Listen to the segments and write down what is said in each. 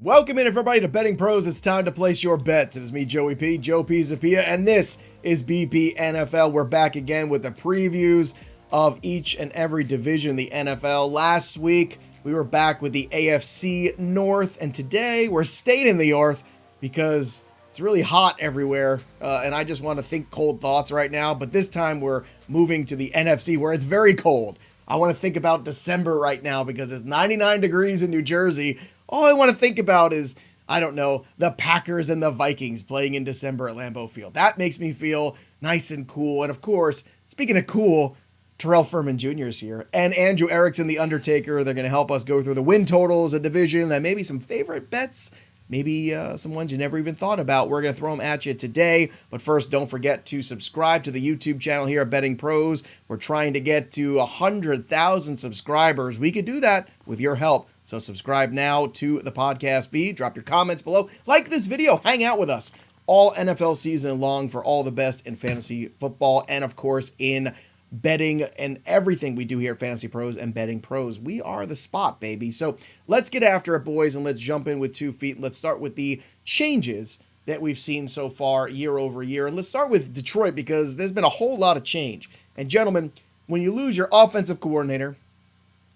Welcome in, everybody, to Betting Pros. It's time to place your bets. It is me, Joe Pisapia, and this is BP NFL. We're back again with the previews of each and every division in the NFL. Last week, we were back with the AFC North, and today we're staying in the North because it's really hot everywhere, and I just want to think cold thoughts right now, but this time we're moving to the NFC where it's very cold. I want to think about December right now because it's 99 degrees in New Jersey. All I want to think about is, I don't know, the Packers and the Vikings playing in December at Lambeau Field. That makes me feel nice and cool. And of course, speaking of cool, Terrell Furman Jr. is here. And Andrew Erickson, the Undertaker. They're going to help us go through the win totals, the division, and maybe some favorite bets. Maybe some ones you never even thought about. We're going to throw them at you today. But first, don't forget to subscribe to the YouTube channel here at Betting Pros. We're trying to get to 100,000 subscribers. We could do that with your help. So subscribe now to the podcast feed. Drop your comments below. Like this video. Hang out with us all NFL season long for all the best in fantasy football and, of course, in betting and everything we do here at Fantasy Pros and Betting Pros. We are the spot, baby. So let's get after it, boys, and let's jump in with 2 feet. Let's start with the changes that we've seen so far year over year. And let's start with Detroit because there's been a whole lot of change. And, gentlemen, when you lose your offensive coordinator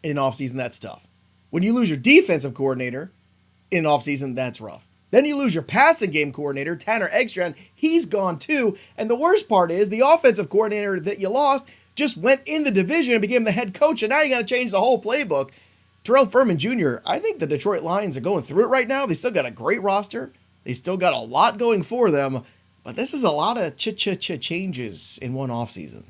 in offseason, that's tough. When you lose your defensive coordinator in offseason, that's rough. Then you lose your passing game coordinator, Tanner Eggstrand. He's gone too. And the worst part is the offensive coordinator that you lost just went in the division and became the head coach. And now you got to change the whole playbook. Terrell Furman Jr., I think the Detroit Lions are going through it right now. They still got a great roster. They still got a lot going for them. But this is a lot of changes in one offseason.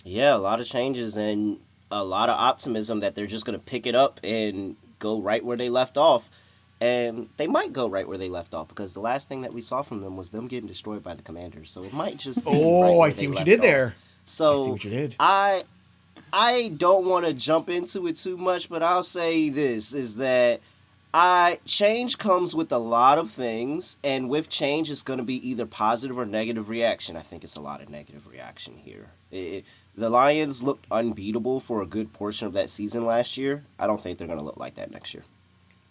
Yeah, a lot of changes and a lot of optimism that they're just going to pick it up and go right where they left off. And they might go right where they left off because the last thing that we saw from them was them getting destroyed by the Commanders. So it might just be I see what you did there. So I see what you did. I don't want to jump into it too much, but I'll say this, is that change comes with a lot of things, and with change it's going to be either positive or negative reaction. I think it's a lot of negative reaction here. The Lions looked unbeatable for a good portion of that season last year. I don't think they're going to look like that next year.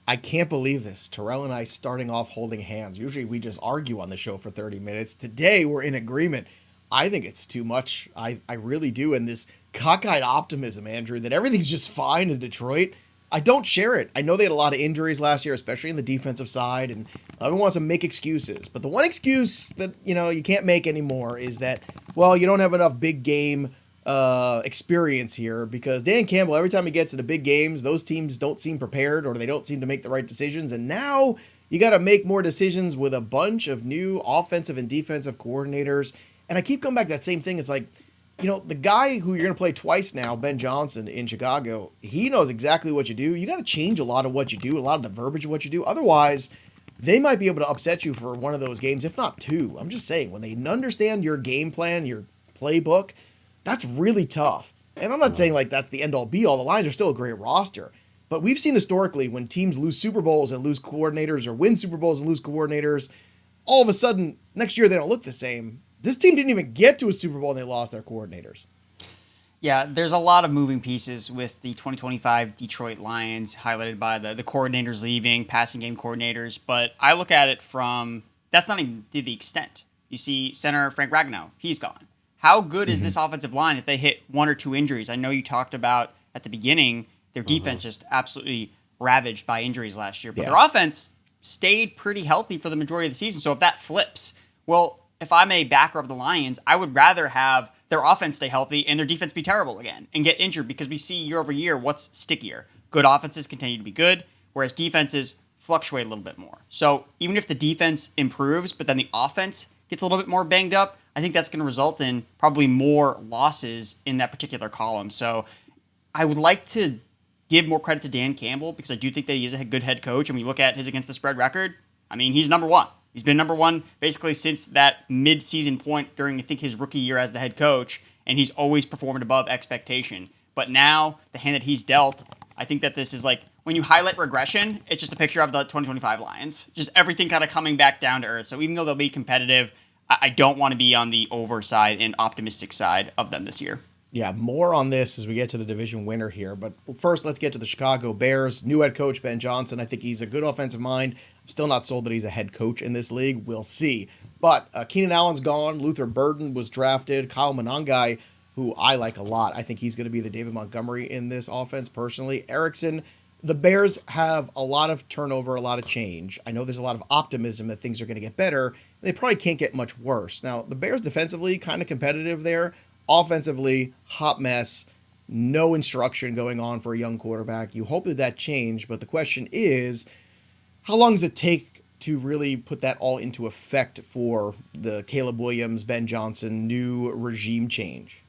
I can't believe this. Terrell and I starting off holding hands. Usually we just argue on the show for 30 minutes. Today we're in agreement. I think it's too much. I really do. And this cockeyed optimism, Andrew, that everything's just fine in Detroit, I don't share it. I know they had a lot of injuries last year, especially in the defensive side, and everyone wants to make excuses. But the one excuse that, you can't make anymore is that, well, you don't have enough big game experience here because Dan Campbell, every time he gets to the big games, those teams don't seem prepared or they don't seem to make the right decisions. And now you got to make more decisions with a bunch of new offensive and defensive coordinators. And I keep coming back to that same thing. It's like, the guy who you're going to play twice now, Ben Johnson in Chicago, he knows exactly what you do. You got to change a lot of what you do, a lot of the verbiage of what you do. Otherwise, they might be able to upset you for one of those games, if not two. I'm just saying, when they understand your game plan, your playbook, that's really tough. And I'm not saying like that's the end-all be-all. The Lions are still a great roster. But we've seen historically when teams lose Super Bowls and lose coordinators or win Super Bowls and lose coordinators, all of a sudden, next year they don't look the same. This team didn't even get to a Super Bowl and they lost their coordinators. Yeah, there's a lot of moving pieces with the 2025 Detroit Lions, highlighted by the coordinators leaving, passing game coordinators. But I look at it from, that's not even to the extent. You see center Frank Ragnow, he's gone. How good is this offensive line if they hit one or two injuries? I know you talked about at the beginning, their defense just absolutely ravaged by injuries last year. But their offense stayed pretty healthy for the majority of the season. So if that flips, well, if I'm a backer of the Lions, I would rather have their offense stay healthy and their defense be terrible again and get injured because we see year over year what's stickier. Good offenses continue to be good, whereas defenses fluctuate a little bit more. So even if the defense improves, but then the offense gets a little bit more banged up, I think that's going to result in probably more losses in that particular column. So I would like to give more credit to Dan Campbell because I do think that he is a good head coach. And when you look at his against the spread record, I mean, he's number one. He's been number one basically since that mid-season point during, I think, his rookie year as the head coach, and he's always performed above expectation. But now, the hand that he's dealt, I think that this is like, when you highlight regression, it's just a picture of the 2025 Lions. Just everything kind of coming back down to earth. So even though they'll be competitive, I don't want to be on the overside and optimistic side of them this year. Yeah, more on this as we get to the division winner here. But first, let's get to the Chicago Bears. New head coach Ben Johnson. I think he's a good offensive mind. I'm Still not sold that he's a head coach in this league. We'll see. But Keenan Allen's gone. Luther Burden was drafted. Kyle Monangai, who I like a lot. I think he's going to be the David Montgomery in this offense personally. Erickson. The Bears have a lot of turnover, a lot of change. I know there's a lot of optimism that things are going to get better. They probably can't get much worse. Now, the Bears defensively, kind of competitive there. Offensively, hot mess. No instruction going on for a young quarterback. You hope that changed, but the question is, how long does it take to really put that all into effect for the Caleb Williams, Ben Johnson, new regime change?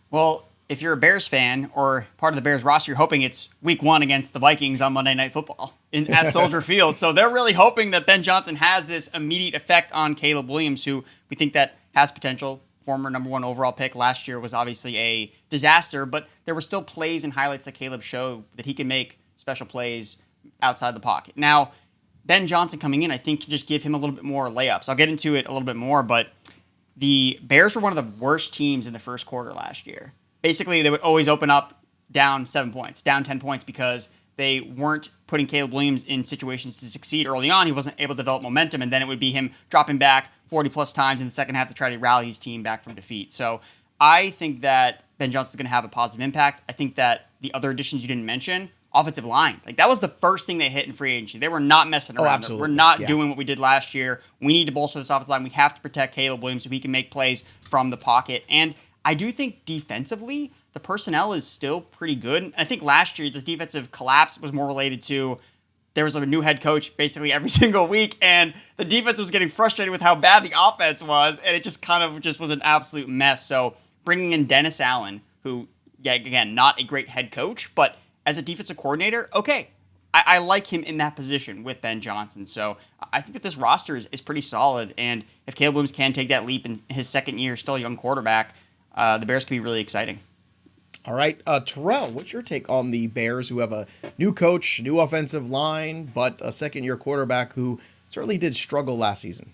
Well, if you're a Bears fan or part of the Bears roster, you're hoping it's week 1 against the Vikings on Monday Night Football at Soldier Field. So they're really hoping that Ben Johnson has this immediate effect on Caleb Williams, who we think that has potential. Former number 1 overall pick last year was obviously a disaster, but there were still plays and highlights that Caleb showed that he can make special plays outside the pocket. Now, Ben Johnson coming in, I think, can just give him a little bit more layups. I'll get into it a little bit more, but the Bears were one of the worst teams in the first quarter last year. Basically, they would always open up down 7 points, down 10 points, because they weren't putting Caleb Williams in situations to succeed early on. He wasn't able to develop momentum, and then it would be him dropping back 40-plus times in the second half to try to rally his team back from defeat. So I think that Ben Johnson's going to have a positive impact. I think that the other additions you didn't mention, offensive line, like that was the first thing they hit in free agency. They were not messing around. Absolutely. We're not doing what we did last year. We need to bolster this offensive line. We have to protect Caleb Williams so he can make plays from the pocket. And I do think defensively, the personnel is still pretty good. I think last year the defensive collapse was more related to there was a new head coach basically every single week, and the defense was getting frustrated with how bad the offense was, and it just kind of just was an absolute mess. So bringing in Dennis Allen, who, yeah, again, not a great head coach, but as a defensive coordinator, okay, I like him in that position with Ben Johnson. So I think that this roster is pretty solid, and if Caleb Williams can take that leap in his second year, still a young quarterback, the Bears could be really exciting. All right, Terrell, what's your take on the Bears, who have a new coach, new offensive line, but a second-year quarterback who certainly did struggle last season?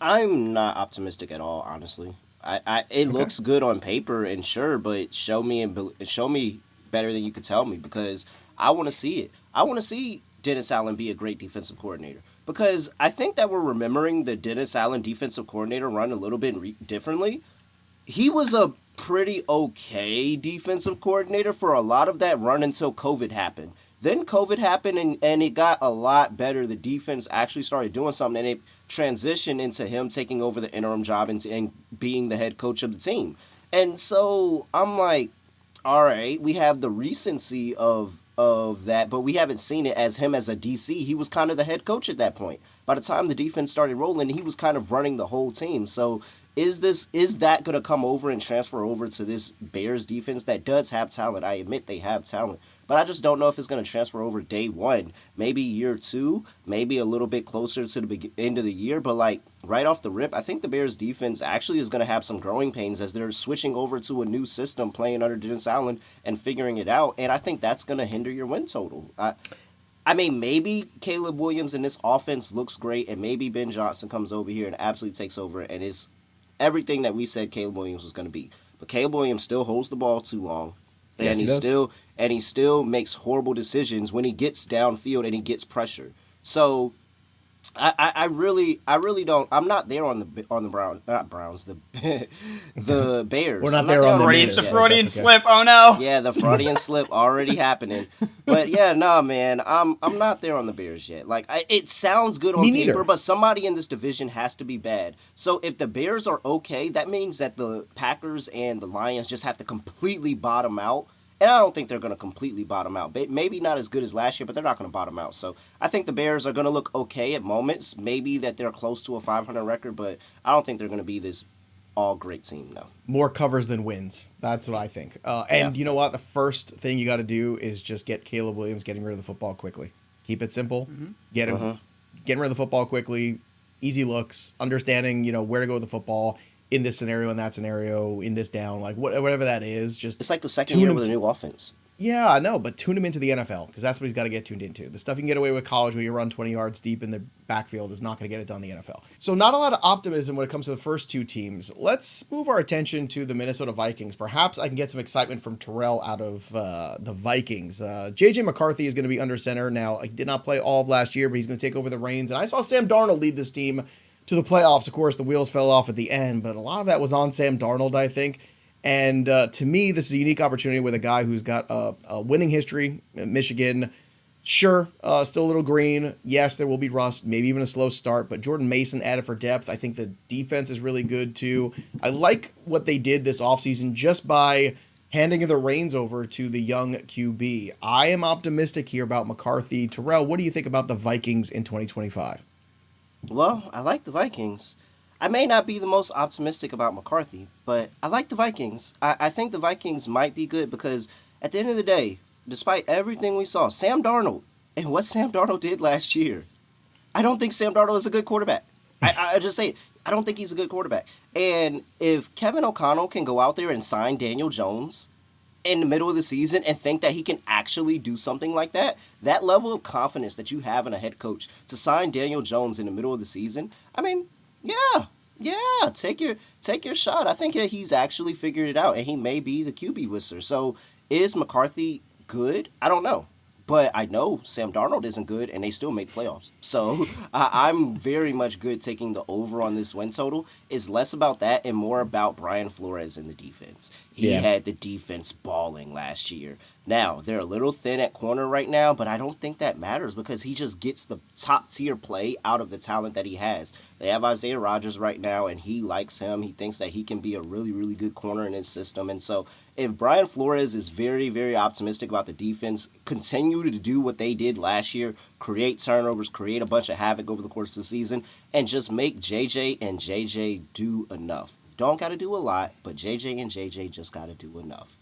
I'm not optimistic at all, honestly. It looks good on paper and sure, but show me better than you could tell me, because I want to see it. I want to see Dennis Allen be a great defensive coordinator, because I think that we're remembering the Dennis Allen defensive coordinator run a little bit differently. He was a pretty okay defensive coordinator for a lot of that run until COVID happened. Then COVID happened and it got a lot better. The defense actually started doing something, and it transitioned into him taking over the interim job and being the head coach of the team. And so I'm like, all right, we have the recency of that, but we haven't seen it as him as a DC. He was kind of the head coach at that point. By the time the defense started rolling, he was kind of running the whole team. So is that going to come over and transfer over to this Bears defense that does have talent? I admit they have talent, but I just don't know if it's going to transfer over day one, maybe year two, maybe a little bit closer to the end of the year. But like right off the rip, I think the Bears defense actually is going to have some growing pains as they're switching over to a new system, playing under Dennis Allen and figuring it out. And I think that's going to hinder your win total. I mean, maybe Caleb Williams in this offense looks great, and maybe Ben Johnson comes over here and absolutely takes over and is everything that we said Caleb Williams was going to be. But Caleb Williams still holds the ball too long. And yes, he still makes horrible decisions when he gets downfield and he gets pressure. So I really don't. I'm not there on the Browns, the Bears. We're not there on the Bears. The Freudian slip. Oh no. Yeah, the Freudian slip already happening. But yeah, no, man, I'm not there on the Bears yet. Like it sounds good on paper, but somebody in this division has to be bad. So if the Bears are okay, that means that the Packers and the Lions just have to completely bottom out. And I don't think they're going to completely bottom out. Maybe not as good as last year, but they're not going to bottom out. So I think the Bears are going to look okay at moments. Maybe that they're close to a 500 record, but I don't think they're going to be this all-great team, no. More covers than wins. That's what I think. And you know what? The first thing you got to do is just get Caleb Williams getting rid of the football quickly. Keep it simple. Mm-hmm. Getting rid of the football quickly. Easy looks. Understanding, where to go with the football. In this scenario, in that scenario, in this down, like whatever that is, just it's like the second year with a new offense. Yeah, I know, but tune him into the NFL because that's what he's got to get tuned into. The stuff you can get away with college where you run 20 yards deep in the backfield is not going to get it done in the NFL. So not a lot of optimism when it comes to the first two teams. Let's move our attention to the Minnesota Vikings. Perhaps I can get some excitement from Terrell out of the Vikings. J.J. McCarthy is going to be under center now. He did not play all of last year, but he's going to take over the reins. And I saw Sam Darnold lead this team to the playoffs. Of course, the wheels fell off at the end, but a lot of that was on Sam Darnold, I think. And to me, this is a unique opportunity with a guy who's got a winning history in Michigan. Sure, still a little green. Yes, there will be rust, maybe even a slow start. But Jordan Mason added for depth. I think the defense is really good, too. I like what they did this offseason just by handing the reins over to the young QB. I am optimistic here about McCarthy. Terrell, what do you think about the Vikings in 2025? Well, I like the Vikings. I may not be the most optimistic about McCarthy, but I like the Vikings. I think the Vikings might be good because at the end of the day, despite everything we saw, Sam Darnold and what Sam Darnold did last year, I don't think Sam Darnold is a good quarterback. I just say it. I don't think he's a good quarterback. And if Kevin O'Connell can go out there and sign Daniel Jones in the middle of the season and think that he can actually do something like that, that level of confidence that you have in a head coach to sign Daniel Jones in the middle of the season, I mean, yeah, take your shot. I think that he's actually figured it out, and he may be the QB whisperer. So is McCarthy good? I don't know. But I know Sam Darnold isn't good, and they still make playoffs. So I'm very much good taking the over on this win total. It's less about that and more about Brian Flores and the defense. He had the defense balling last year. Now, they're a little thin at corner right now, but I don't think that matters because he just gets the top-tier play out of the talent that he has. They have Isaiah Rodgers right now, and he likes him. He thinks that he can be a really, really good corner in his system. And so if Brian Flores is very, very optimistic about the defense, continue to do what they did last year, create turnovers, create a bunch of havoc over the course of the season, and just make J.J. and J.J. do enough. Don't got to do a lot, but J.J. and J.J. just got to do enough.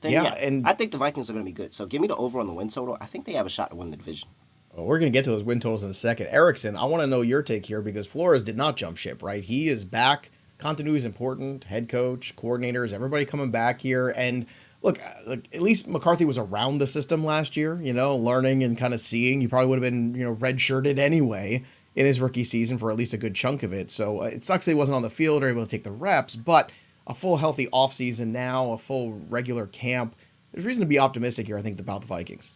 And I think the Vikings are going to be good. So give me the over on the win total. I think they have a shot to win the division. Well, we're going to get to those win totals in a second. Erickson, I want to know your take here because Flores did not jump ship, right? He is back. Continuity is important. Head coach, coordinators, everybody coming back here. And look, at least McCarthy was around the system last year, learning and kind of seeing. He probably would have been, red-shirted anyway in his rookie season for at least a good chunk of it. So it sucks that he wasn't on the field or able to take the reps, but a full healthy offseason now, a full regular camp. There's reason to be optimistic here, I think, about the Vikings.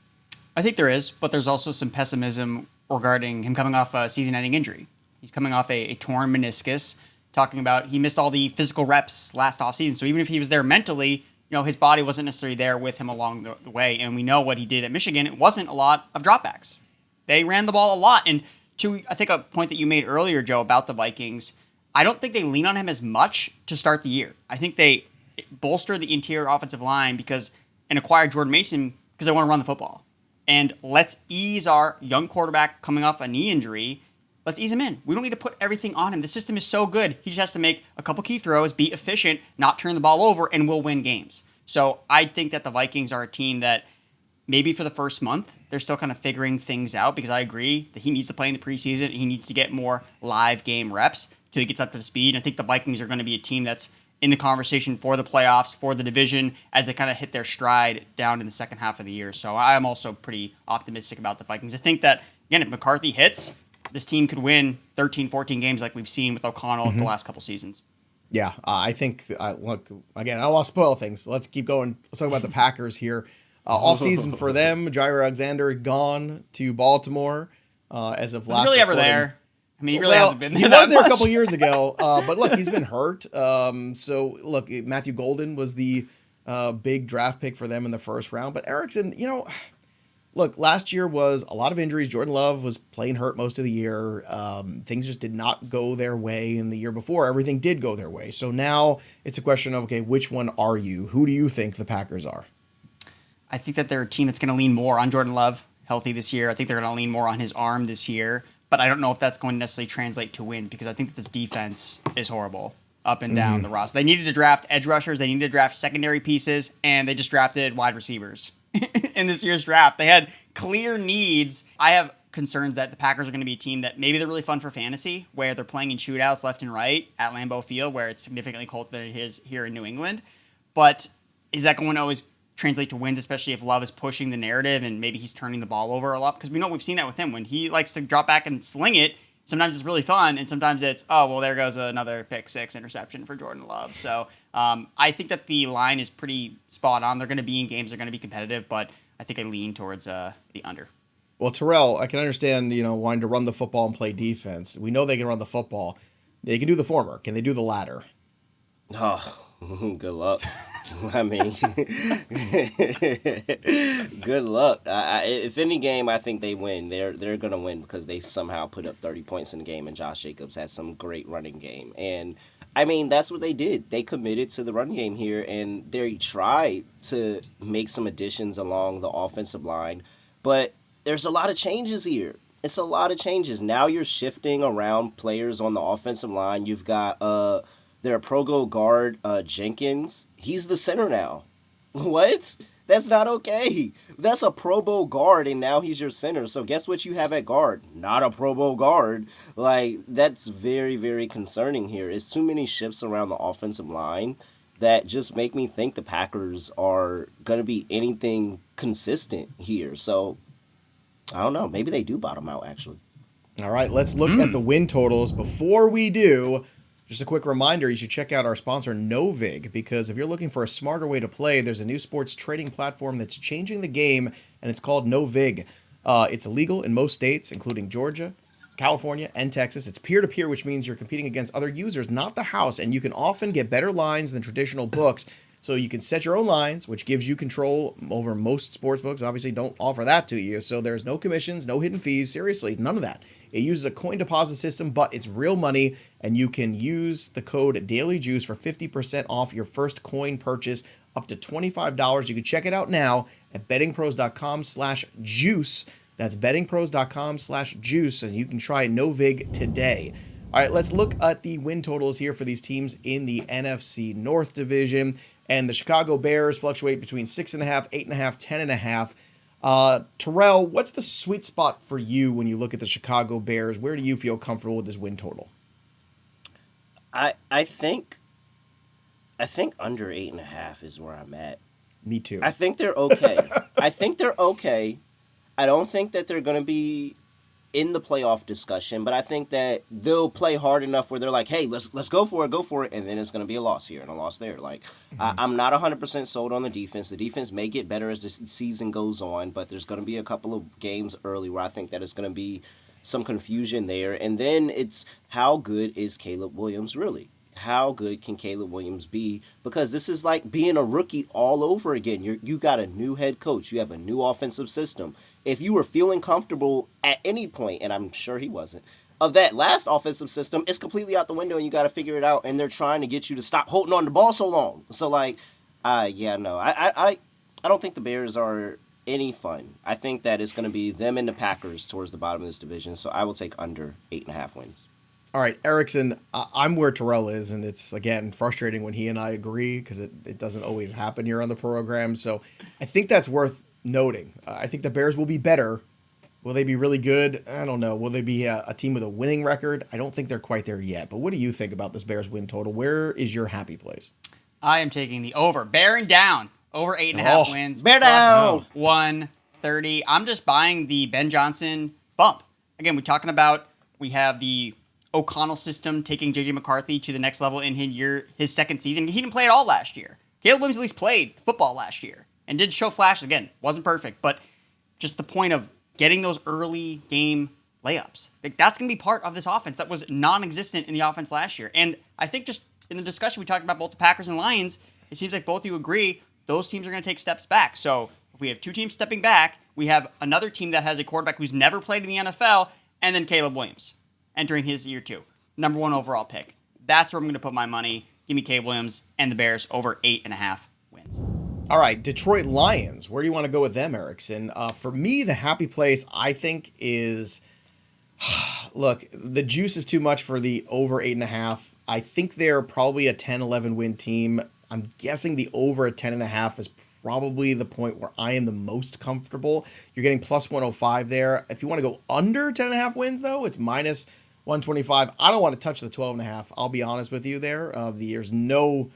I think there is, but there's also some pessimism regarding him coming off a season-ending injury. He's coming off a torn meniscus, talking about he missed all the physical reps last offseason. So even if he was there mentally, his body wasn't necessarily there with him along the way. And we know what he did at Michigan. It wasn't a lot of dropbacks. They ran the ball a lot. And to, I think, a point that you made earlier, Joe, about the Vikings, I don't think they lean on him as much to start the year. I think they bolster the interior offensive line and acquire Jordan Mason because they want to run the football. And let's ease our young quarterback coming off a knee injury. Let's ease him in. We don't need to put everything on him. The system is so good. He just has to make a couple key throws, be efficient, not turn the ball over, and we'll win games. So I think that the Vikings are a team that maybe for the first month, they're still kind of figuring things out because I agree that he needs to play in the preseason. He needs to get more live game reps till he gets up to speed. And I think the Vikings are going to be a team that's in the conversation for the playoffs, for the division, as they kind of hit their stride down in the second half of the year. So I'm also pretty optimistic about the Vikings. I think that, again, if McCarthy hits, this team could win 13, 14 games like we've seen with O'Connell the last couple seasons. Yeah, I think, look, again, I don't want to spoil things. Let's keep going. Let's talk about the Packers here. Offseason for them, Jaire Alexander gone to Baltimore as of last Was he really ever recording. there? I mean, he really hasn't been there. He was there a couple years ago, but look, he's been hurt. So look, Matthew Golden was the big draft pick for them in the first round. But Erickson, look, last year was a lot of injuries. Jordan Love was playing hurt most of the year. Things just did not go their way. In the year before, everything did go their way. So now it's a question of, okay, which one are you? Who do you think the Packers are? I think that they're a team that's going to lean more on Jordan Love healthy this year. I think they're going to lean more on his arm this year. But I don't know if that's going to necessarily translate to win because I think that this defense is horrible up and down the roster. They needed to draft edge rushers. They needed to draft secondary pieces, and they just drafted wide receivers in this year's draft. They had clear needs. I have concerns that the Packers are going to be a team that maybe they're really fun for fantasy, where they're playing in shootouts left and right at Lambeau Field, where it's significantly colder than it is here in New England. But is that going to always translate to wins, especially if Love is pushing the narrative and maybe he's turning the ball over a lot. Because we know we've seen that with him. When he likes to drop back and sling it, sometimes it's really fun, and sometimes it's, oh, well, there goes another pick six interception for Jordan Love. So I think that the line is pretty spot on. They're going to be in games. They're going to be competitive, but I think I lean towards the under. Well, Terrell, I can understand, wanting to run the football and play defense. We know they can run the football. They can do the former. Can they do the latter? Oh, good luck. I mean, good luck. If any game, I think they win. They're going to win because they somehow put up 30 points in the game, and Josh Jacobs has some great running game. And, I mean, that's what they did. They committed to the run game here, and they tried to make some additions along the offensive line. But there's a lot of changes here. It's a lot of changes. Now you're shifting around players on the offensive line. You've got their Pro guard, Jenkins. He's the center now. What? That's not okay. That's a Pro Bowl guard, and now he's your center. So guess what you have at guard? Not a Pro Bowl guard. Like, that's very, very concerning here. It's too many shifts around the offensive line that just make me think the Packers are going to be anything consistent here. So I don't know. Maybe they do bottom out, actually. All right, let's look at the win totals. Before we do, just a quick reminder, you should check out our sponsor, Novig, because if you're looking for a smarter way to play, there's a new sports trading platform that's changing the game, and it's called Novig. It's illegal in most states, including Georgia, California, and Texas. It's peer-to-peer, which means you're competing against other users, not the house, and you can often get better lines than traditional books. So you can set your own lines, which gives you control over most sports books. Obviously, don't offer that to you. So there's no commissions, no hidden fees. Seriously, none of that. It uses a coin deposit system, but it's real money, and you can use the code DailyJuice for 50% off your first coin purchase, up to $25. You can check it out now at bettingpros.com/juice. That's bettingpros.com/juice, and you can try Novig today. All right, let's look at the win totals here for these teams in the NFC North Division. And the Chicago Bears fluctuate between 6.5, 8.5, 10.5. Terrell, what's the sweet spot for you when you look at the Chicago Bears? Where do you feel comfortable with this win total? I think under 8.5 is where I'm at. Me too. I think they're okay. I don't think that they're going to be in the playoff discussion, but I think that they'll play hard enough where they're like, hey, let's go for it, and then it's going to be a loss here and a loss there. Like, I'm not 100% sold on the defense. The defense may get better as the season goes on, but there's going to be a couple of games early where I think that it's going to be some confusion there. And then it's, how good is Caleb Williams really? How good can Caleb Williams be? Because this is like being a rookie all over again. You got a new head coach. You have a new offensive system. If you were feeling comfortable at any point, and I'm sure he wasn't, of that last offensive system, it's completely out the window, and you got to figure it out. And they're trying to get you to stop holding on to the ball so long. So, like, I don't think the Bears are any fun. I think that it's going to be them and the Packers towards the bottom of this division. So I will take under 8.5 wins. All right, Erickson, I'm where Terrell is, and it's, again, frustrating when he and I agree because it doesn't always happen here on the program. So I think that's worth noting. I think the Bears will be better. Will they be really good? I don't know. Will they be a team with a winning record? I don't think they're quite there yet. But what do you think about this Bears win total? Where is your happy place? I am taking the over. Bearing down. Over 8.5 wins. Bear down. 130. I'm just buying the Ben Johnson bump. Again, we have the O'Connell system taking J.J. McCarthy to the next level in his second season. He didn't play at all last year. Caleb Williams at least played football last year and did show flashes. Again, wasn't perfect, but just the point of getting those early game layups. Like, that's going to be part of this offense that was non-existent in the offense last year. And I think just in the discussion we talked about both the Packers and Lions, it seems like both of you agree those teams are going to take steps back. So if we have two teams stepping back, we have another team that has a quarterback who's never played in the NFL, and then Caleb Williams entering his year two. Number 1 overall pick. That's where I'm going to put my money. Give me Caleb Williams and the Bears over 8.5 wins. All right, Detroit Lions. Where do you want to go with them, Erickson? For me, the happy place, I think, is... Look, the juice is too much for the over 8.5. I think they're probably a 10-11 win team. I'm guessing the over at 10.5 is probably the point where I am the most comfortable. You're getting plus 105 there. If you want to go under 10.5 wins, though, it's minus 125. I don't want to touch the 12.5. I'll be honest with you there. There's no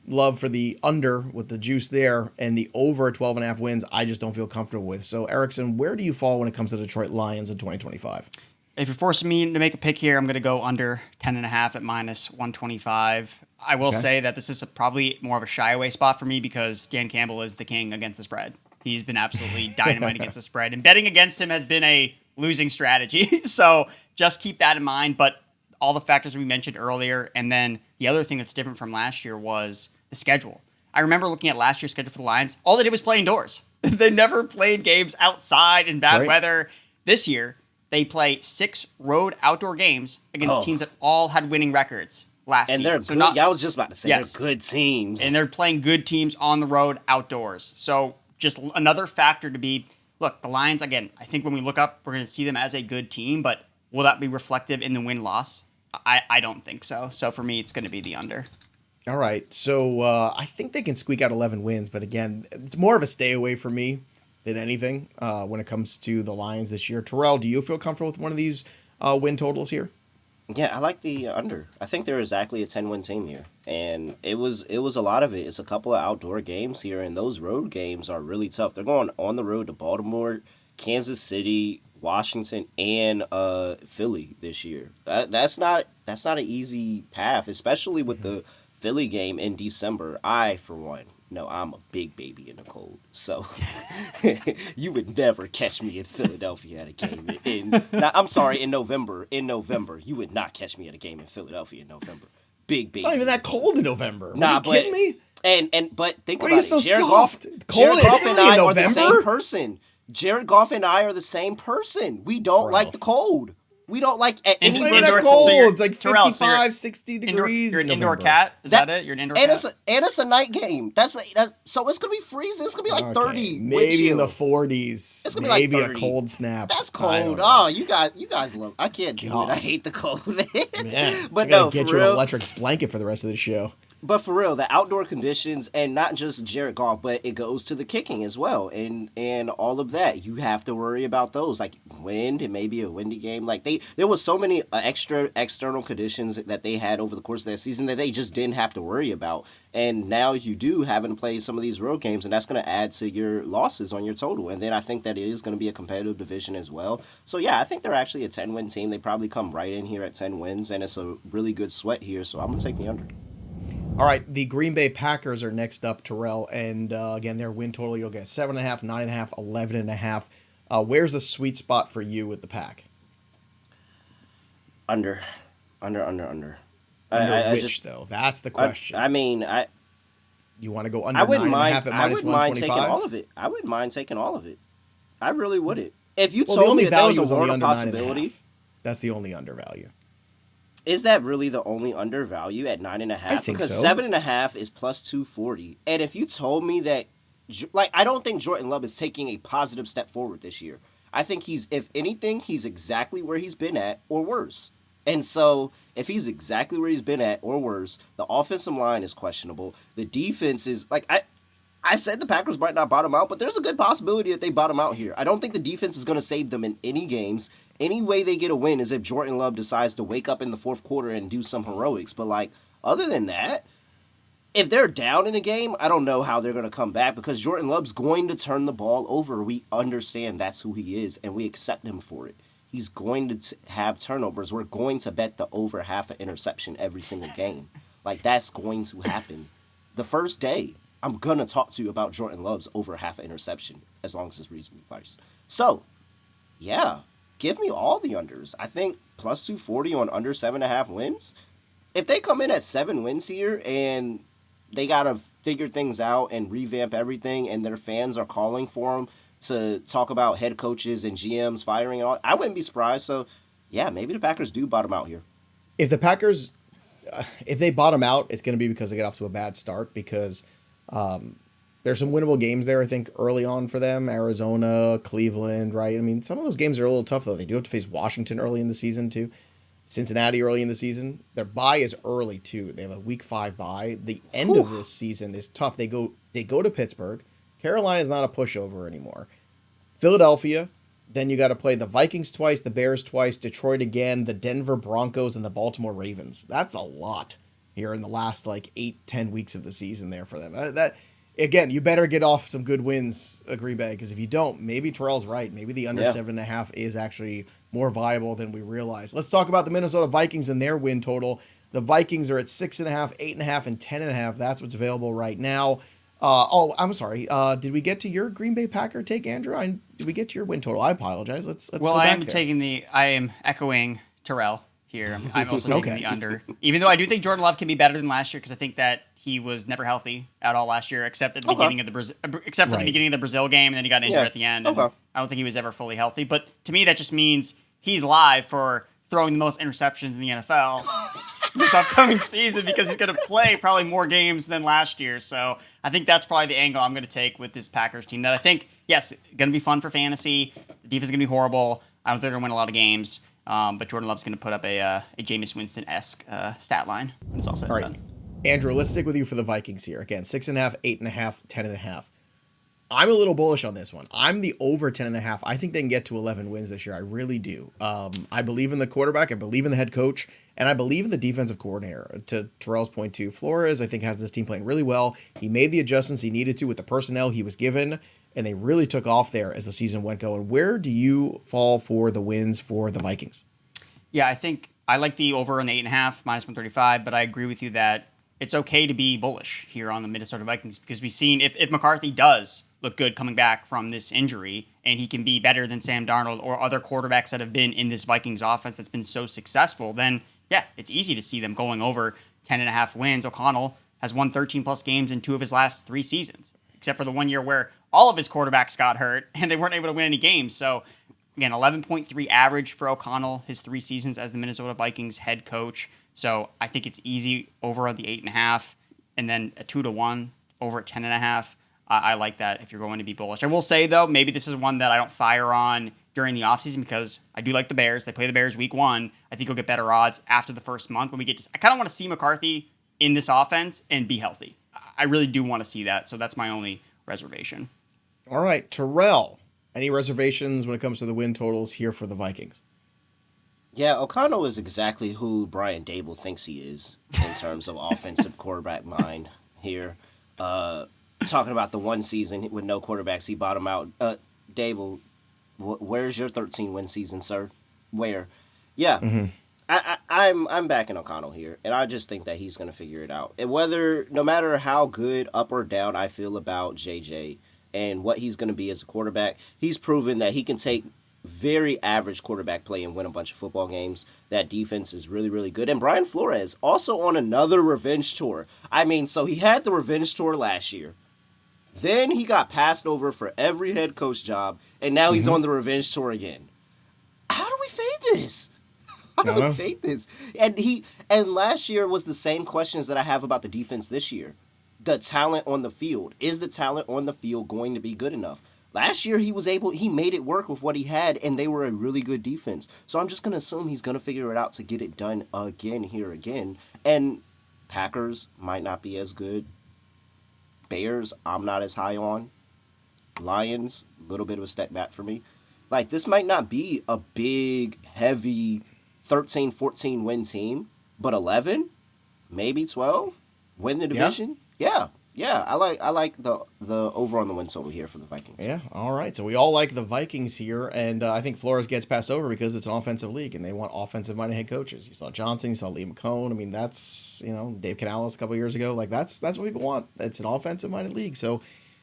love for the under with the juice there, and the over 12.5 wins, I just don't feel comfortable with. So, Erickson, where do you fall when it comes to Detroit Lions in 2025? If you're forcing me to make a pick here, I'm going to go under 10.5 at minus 125. I will say that this is probably more of a shy away spot for me because Dan Campbell is the king against the spread. He's been absolutely dynamite against the spread, and betting against him has been a losing strategy. So just keep that in mind. But all the factors we mentioned earlier, and then the other thing that's different from last year was the schedule. I remember looking at last year's schedule for the Lions. All they did was play indoors. They never played games outside in bad weather. This year, they play 6 road outdoor games against teams that all had winning records last season. And they're good. I was just about to say, they're good teams. And they're playing good teams on the road outdoors. So just another factor to be, look, the Lions, again, I think when we look up, we're going to see them as a good team, but will that be reflective in the win-loss? I don't think so. So for me, it's going to be the under. All right. So I think they can squeak out 11 wins, but again, it's more of a stay away for me than anything when it comes to the Lions this year. Terrell, do you feel comfortable with one of these win totals here? Yeah, I like the under. I think they're exactly a 10-win team here, and it was a lot of it. It's a couple of outdoor games here, and those road games are really tough. They're going on the road to Baltimore, Kansas City, Washington, and Philly this year. That's not an easy path, especially with the Philly game in December. I, for one, no, I'm a big baby in the cold, so you would never catch me in Philadelphia at a game in November. In November, you would not catch me at a game in Philadelphia in November. Big baby. It's not even that cold in November. Nah, are you kidding me? But think Why about are you it. so Jared soft? Jared Goff and I are the November? same person. Jared Goff and I are the same person. We don't like the cold. We don't like any It's version not of cold. cold. It's like Terrell, 55, 60 degrees. You're an in indoor November. cat? Is that it? You're an indoor cat? And it's a night game. So it's gonna be freezing. It's gonna be like 30. Maybe in the chill. 40s. It's gonna be like maybe 30. a cold snap. That's I don't cold. know. Oh, you guys love. I can't do God. it. I hate the cold. Man, But I gotta no, get for you an real. electric blanket for the rest of the show. But for real, the outdoor conditions, and not just Jared Goff, but it goes to the kicking as well, and all of that. You have to worry about those, like wind. It may be a windy game. Like there was so many extra external conditions that they had over the course of that season that they just didn't have to worry about. And now you do having to play some of these road games, and that's going to add to your losses on your total. And then I think that it is going to be a competitive division as well. So yeah, I think they're actually a 10-win team. They probably come right in here at 10 wins, and it's a really good sweat here. So I'm going to take the under. All right, the Green Bay Packers are next up, Terrell, and again, their win total, you'll get 7.5, 9.5, 11.5. Where's the sweet spot for you with the Pack? Under. Under I which, just, though? That's the question. You want to go under I wouldn't 9.5 mind. at I minus wouldn't mind taking 125? all of it. I wouldn't mind taking all of it. I really wouldn't. If you Well, the told only me that there was value a is only world under of 9.5. possibility, That's the only undervalue. is that really the only undervalue at 9.5? I think Because so. 7.5 is plus 240. And if you told me that, I don't think Jordan Love is taking a positive step forward this year. I think if anything, he's exactly where he's been at or worse. And so, if he's exactly where he's been at or worse, the offensive line is questionable. The defense is, I said the Packers might not bottom out, but there's a good possibility that they bottom out here. I don't think the defense is going to save them in any games. Any way they get a win is if Jordan Love decides to wake up in the fourth quarter and do some heroics. But, other than that, if they're down in a game, I don't know how they're going to come back because Jordan Love's going to turn the ball over. We understand that's who he is, and we accept him for it. He's going to have turnovers. We're going to bet the over half an interception every single game. That's going to happen. The first day, I'm going to talk to you about Jordan Love's over half an interception as long as it's reasonably priced. So, yeah, give me all the unders. I think plus 240 on under 7.5 wins. If they come in at 7 wins here and they got to figure things out and revamp everything and their fans are calling for them to talk about head coaches and GMs firing and all, I wouldn't be surprised. So, yeah, maybe the Packers do bottom out here. If the Packers, if they bottom out, it's going to be because they get off to a bad start because there's some winnable games there, I think, early on for them. Arizona, Cleveland, right? I mean, some of those games are a little tough, though. They do have to face Washington early in the season, too. Cincinnati early in the season. Their bye is early, too. They have a week 5 bye. The end of this season is tough. They go to Pittsburgh. Carolina is not a pushover anymore. Philadelphia. Then you got to play the Vikings twice, the Bears twice, Detroit again, the Denver Broncos, and the Baltimore Ravens. That's a lot. here in the last like 8-10 weeks of the season there for them. That again, you better get off some good wins, Green Bay, because if you don't, maybe Terrell's right. Maybe the under 7.5 is actually more viable than we realize. Let's talk about the Minnesota Vikings and their win total. The Vikings are at 6.5, 8.5, and 10.5. That's what's available right now. I'm sorry. Did we get to your Green Bay Packer take, Andrew? Did we get to your win total? I apologize. Let's go back there. I am echoing Terrell here. I'm also taking the under, even though I do think Jordan Love can be better than last year because I think that he was never healthy at all last year, except at the beginning of the beginning of the Brazil game, and then he got injured at the end. And I don't think he was ever fully healthy. But to me, that just means he's live for throwing the most interceptions in the NFL this upcoming season because he's going to play probably more games than last year. So I think that's probably the angle I'm going to take with this Packers team. That I think, yes, going to be fun for fantasy. The defense is going to be horrible. I don't think they're going to win a lot of games. But Jordan Love's going to put up a Jameis Winston-esque stat line when it's all said and done. Andrew, let's stick with you for the Vikings here. Again, 6.5, 8.5, 10.5. I'm a little bullish on this one. I'm the over 10.5. I think they can get to 11 wins this year. I really do. I believe in the quarterback. I believe in the head coach. And I believe in the defensive coordinator. To Terrell's point, too, Flores, I think, has this team playing really well. He made the adjustments he needed to with the personnel he was given, and they really took off there as the season went going. Where do you fall for the wins for the Vikings? Yeah, I think I like the over on the 8.5, minus 135, but I agree with you that it's okay to be bullish here on the Minnesota Vikings because we've seen if McCarthy does look good coming back from this injury and he can be better than Sam Darnold or other quarterbacks that have been in this Vikings offense that's been so successful, then yeah, it's easy to see them going over 10.5 wins. O'Connell has won 13-plus games in 2 of his last 3 seasons, except for the 1 year where all of his quarterbacks got hurt and they weren't able to win any games. So again, 11.3 average for O'Connell, his 3 seasons as the Minnesota Vikings head coach. So I think it's easy over on the 8.5, and then a 2-1 over at 10.5. I like that if you're going to be bullish. I will say, though, maybe this is one that I don't fire on during the offseason because I do like the Bears. They play the Bears week 1. I think you'll get better odds after the first month when we get to. I kind of want to see McCarthy in this offense and be healthy. I really do want to see that, so that's my only reservation. All right, Terrell, any reservations when it comes to the win totals here for the Vikings? Yeah, O'Connell is exactly who Brian Dable thinks he is in terms of offensive quarterback mind here. Talking about the one season with no quarterbacks, he bottomed out. Dable, where's your 13-win season, sir? Where? Yeah, I'm backing O'Connell here, and I just think that he's going to figure it out. And no matter how good up or down I feel about J.J. and what he's going to be as a quarterback, he's proven that he can take very average quarterback play and win a bunch of football games. That defense is really, really good. And Brian Flores also on another revenge tour. I mean, so he had the revenge tour last year. Then he got passed over for every head coach job, and now he's on the revenge tour again. How do we fade this? How do we fade this? And last year was the same questions that I have about the defense this year. The talent on the field. Is the talent on the field going to be good enough? Last year, he made it work with what he had, and they were a really good defense. So I'm just going to assume he's going to figure it out to get it done again. And Packers might not be as good. Bears, I'm not as high on. Lions, a little bit of a step back for me. Like, this might not be a big, heavy 13, 14 win team, but 11, maybe 12, win the division. Yeah, I like the over on the win total here for the Vikings. Yeah, all right. So we all like the Vikings here, and I think Flores gets passed over because it's an offensive league, and they want offensive-minded head coaches. You saw Johnson, you saw Lee McCone. I mean, that's, Dave Canales a couple years ago. Like, that's what people want. It's an offensive-minded league. So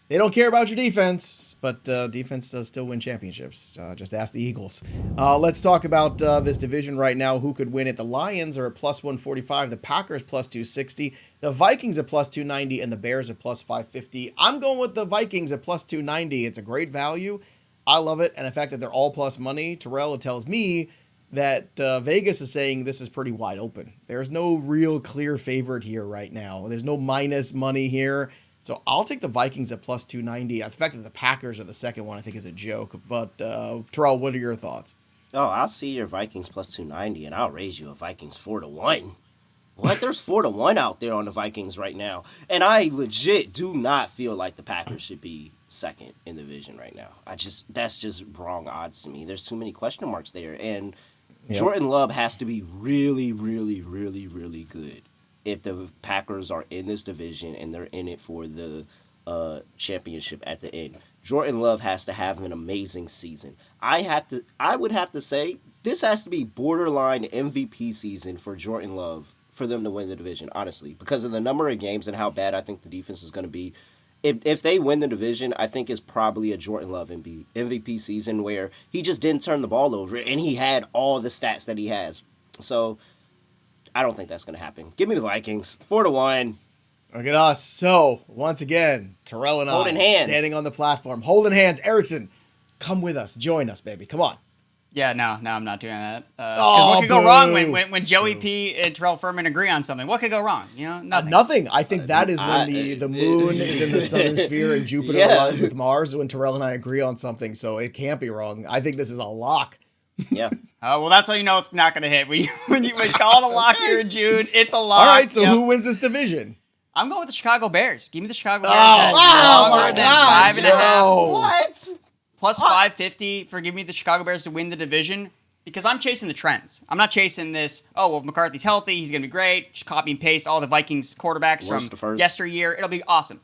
they don't care about your defense, but defense does still win championships. Just ask the Eagles. Let's talk about this division right now. Who could win it? The Lions are at plus 145. The Packers plus 260. The Vikings at plus 290. And the Bears at plus 550. I'm going with the Vikings at plus 290. It's a great value. I love it. And the fact that they're all plus money, Terrell, it tells me that Vegas is saying this is pretty wide open. There's no real clear favorite here right now. There's no minus money here. So I'll take the Vikings at plus 290. The fact that the Packers are the second one, I think, is a joke. But, Terrell, what are your thoughts? Oh, I'll see your Vikings plus 290, and I'll raise you a Vikings 4-1. What? There's 4-1 out there on the Vikings right now. And I legit do not feel like the Packers should be second in the division right now. That's just wrong odds to me. There's too many question marks there. And Jordan Love has to be really, really, really, really good if the Packers are in this division and they're in it for the championship at the end. Jordan Love has to have an amazing season. I would have to say this has to be borderline MVP season for Jordan Love for them to win the division, honestly, because of the number of games and how bad I think the defense is going to be. If they win the division, I think it's probably a Jordan Love MVP season where he just didn't turn the ball over and he had all the stats that he has. So I don't think that's going to happen. Give me the Vikings 4-1. Look at us. So once again, Terrell and holding I hands, standing on the platform, holding hands. Erickson, come with us, join us, baby. Come on. Yeah, no, I'm not doing that. What could go wrong when Joey P and Terrell Furman agree on something? What could go wrong? Nothing. Nothing. I think that is when the moon is in the southern sphere and Jupiter aligns with Mars when Terrell and I agree on something. So it can't be wrong. I think this is a lock. Yeah. Well, that's how you know it's not going to hit. When you call it a lock here in June, it's a lock. All right, so who wins this division? I'm going with the Chicago Bears. Give me the Chicago Bears. Oh my gosh. 5.5. What? Plus 550 for give me the Chicago Bears to win the division because I'm chasing the trends. I'm not chasing this, if McCarthy's healthy, he's going to be great. Just copy and paste all the Vikings quarterbacks from yesteryear. It'll be awesome.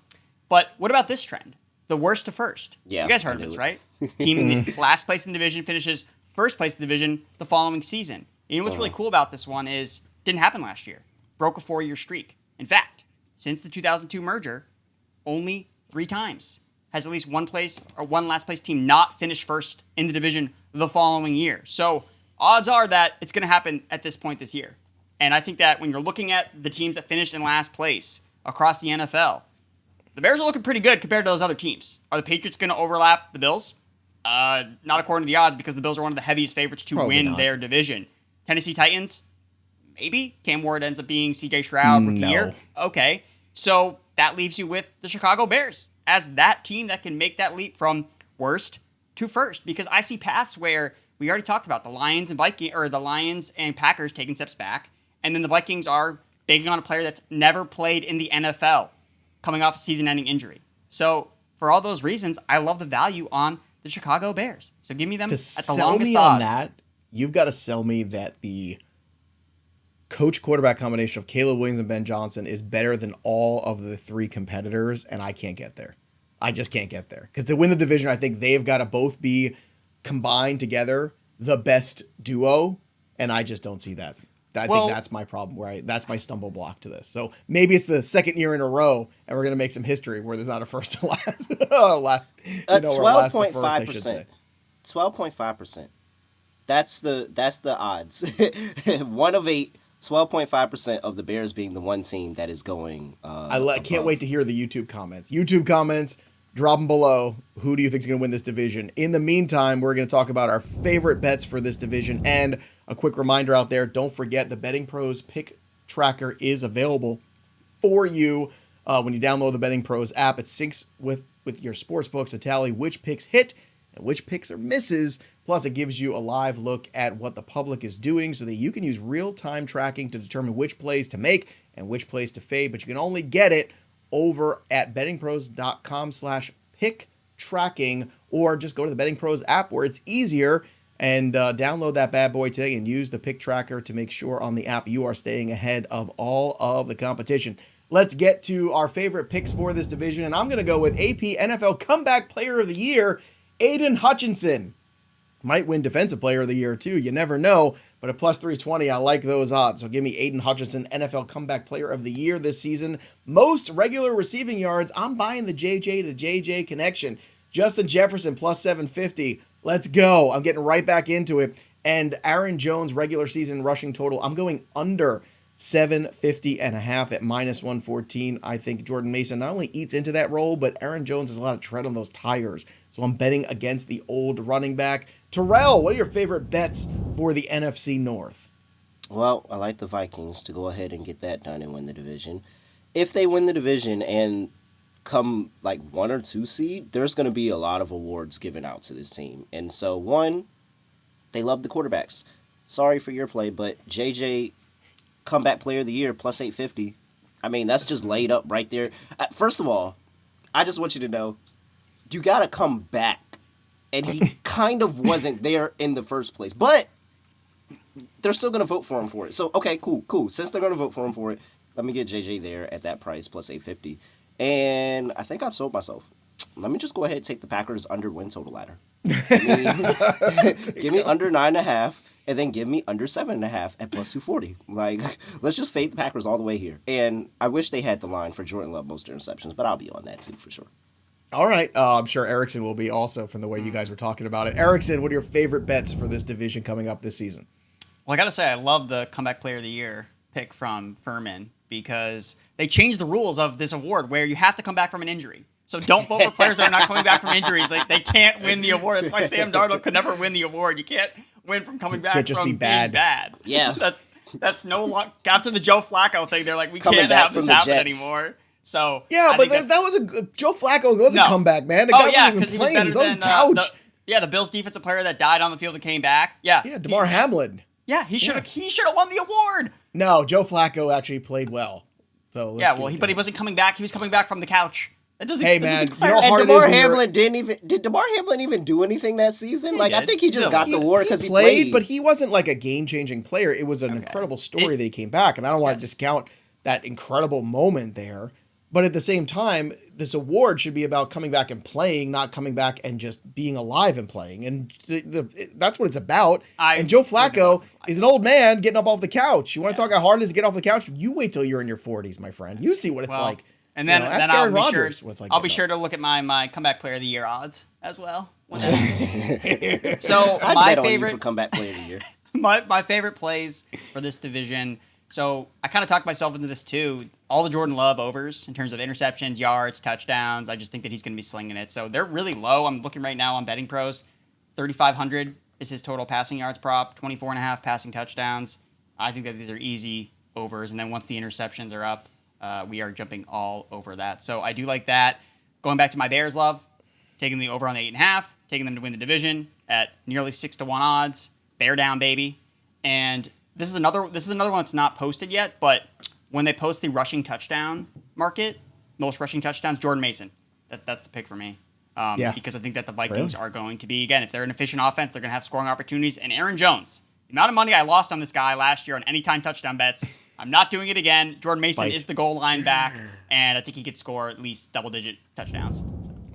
But what about this trend? The worst to first. Yeah, you guys heard of this, right? Team in the last place in the division finishes first place in the division the following season. You know what's really cool about this one is it didn't happen last year. Broke a 4-year streak. In fact, since the 2002 merger, only 3 times has at least one last place team not finished first in the division the following year. So odds are that it's going to happen at this point this year. And I think that when you're looking at the teams that finished in last place across the NFL, the Bears are looking pretty good compared to those other teams. Are the Patriots going to overlap the Bills? Not according to the odds because the Bills are one of the heaviest favorites to win their division. Tennessee Titans? Maybe. Cam Ward ends up being CJ Stroud rookie year. Okay. So that leaves you with the Chicago Bears as that team that can make that leap from worst to first. Because I see paths where we already talked about the Lions and Packers taking steps back, and then the Vikings are banking on a player that's never played in the NFL, coming off a season-ending injury. So for all those reasons, I love the value on the Chicago Bears. So give me them at the longest odds. On that, you've got to sell me that the coach-quarterback combination of Caleb Williams and Ben Johnson is better than all of the 3 competitors, and I can't get there. I just can't get there. Because to win the division, I think they've got to both be combined together the best duo, and I just don't see that. I think that's my problem, that's my stumble block to this. So maybe it's the second year in a row, and we're going to make some history where there's not a first to last. 12.5%. 12.5%. That's the odds. 1 of 8. 12.5% of the Bears being the one team that is going. I can't wait to hear the YouTube comments. Drop them below. Who do you think is going to win this division? In the meantime, we're going to talk about our favorite bets for this division. And a quick reminder out there, don't forget the BettingPros pick tracker is available for you when you download the BettingPros app. It syncs with your sports books to tally which picks hit and which picks are misses. Plus, it gives you a live look at what the public is doing so that you can use real-time tracking to determine which plays to make and which plays to fade. But you can only get it over at bettingpros.com/pick tracking, or just go to the BettingPros app where it's easier and download that bad boy today and use the pick tracker to make sure on the app you are staying ahead of all of the competition. Let's get to our favorite picks for this division, and I'm going to go with AP NFL Comeback Player of the Year, Aiden Hutchinson. Might win Defensive Player of the Year, too. You never know. But at plus 320, I like those odds. So give me Aiden Hutchinson, NFL Comeback Player of the Year this season. Most regular receiving yards, I'm buying the JJ to JJ connection. Justin Jefferson, plus 750. Let's go. I'm getting right back into it. And Aaron Jones, regular season rushing total, I'm going under 750.5 at minus 114. I think Jordan Mason not only eats into that role, but Aaron Jones has a lot of tread on those tires. So I'm betting against the old running back. Terrell, what are your favorite bets for the NFC North? Well, I like the Vikings to go ahead and get that done and win the division. If they win the division and come like 1 or 2 seed, there's going to be a lot of awards given out to this team. And so, 1, they love the quarterbacks. Sorry for your play, but JJ, Comeback Player of the Year, plus 850. I mean, that's just laid up right there. First of all, I just want you to know, you got to come back. And he kind of wasn't there in the first place. But they're still going to vote for him for it. So, okay, cool. Since they're going to vote for him for it, Let me get JJ there at that price plus 850. And I think I've sold myself. Let me just go ahead and take the Packers under win total ladder. Give me under 9.5, and then give me under 7.5 at plus 240. Like, let's just fade the Packers all the way here. And I wish they had the line for Jordan Love most interceptions, but I'll be on that too for sure. All right. I'm sure Erickson will be also from the way you guys were talking about it. Erickson, what are your favorite bets for this division coming up this season? Well, I got to say, I love the comeback player of the year pick from Furman because they changed the rules of this award where you have to come back from an injury. So don't vote for players that are not coming back from injuries. Like, they can't win the award. That's why Sam Darnold could never win the award. You can't win from coming back just from be bad. being bad. Yeah. That's no luck. After the Joe Flacco thing, they're like, we Coming can't back have this from the happen Jets. anymore. So Yeah, I but think that was a Joe Flacco was a comeback, man. The guy wasn't even because he was playing. He better was on his than couch. the Bills defensive player that died on the field and came back. Yeah, DeMar Hamlin. Yeah, he should have won the award. No, Joe Flacco actually played well. So But he wasn't coming back. He was coming back from the couch. That doesn't. Hey, that man, doesn't you know compare. how hard And it is DeMar when Hamlin did DeMar Hamlin even do anything that season? He Like, I did. think he just got the award because he played, played. but he wasn't like a game-changing player. It was an incredible story that he came back, and I don't want to discount that incredible moment there. But at the same time, this award should be about coming back and playing, not coming back and just being alive and playing. And that's what it's about. And Joe Flacco is an old man getting up off the couch. You want to talk how hard it is to get off the couch? You wait till you're in your 40s, my friend. You see what it's like. And then, ask then Aaron I'll be sure. Rodgers what it's like I'll be getting sure up. to look at my comeback player of the year odds as well. So I'd my bet on you favorite for comeback player of the year. my favorite plays for this division. So I kind of talked myself into this too. All the Jordan Love overs in terms of interceptions, yards, touchdowns. I just think that he's going to be slinging it. So they're really low. I'm looking right now on BettingPros. 3,500 is his total passing yards prop. 24.5 passing touchdowns. I think that these are easy overs. And then once the interceptions are up, we are jumping all over that. So I do like that. Going back to my Bears love, taking the over on the 8.5, taking them to win the division at nearly 6-1 odds. Bear down, baby. And this is another one that's not posted yet, but when they post the rushing touchdown market, most rushing touchdowns, Jordan Mason. That's the pick for me. Because I think that the Vikings are going to be, again, if they're an efficient offense, they're going to have scoring opportunities. And Aaron Jones, the amount of money I lost on this guy last year on anytime touchdown bets, I'm not doing it again. Jordan Mason is the goal line back, and I think he could score at least double-digit touchdowns.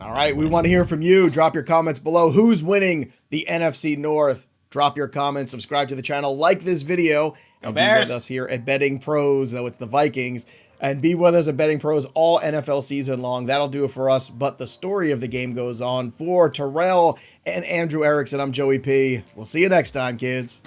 All right, we want to hear from you. Drop your comments below. Who's winning the NFC North? Drop your comments, subscribe to the channel, like this video, and be with us here at Betting Pros, though it's the Vikings, and be with us at Betting Pros all NFL season long. That'll do it for us, but the story of the game goes on. For Terrell and Andrew Erickson, I'm Joey P. We'll see you next time, kids.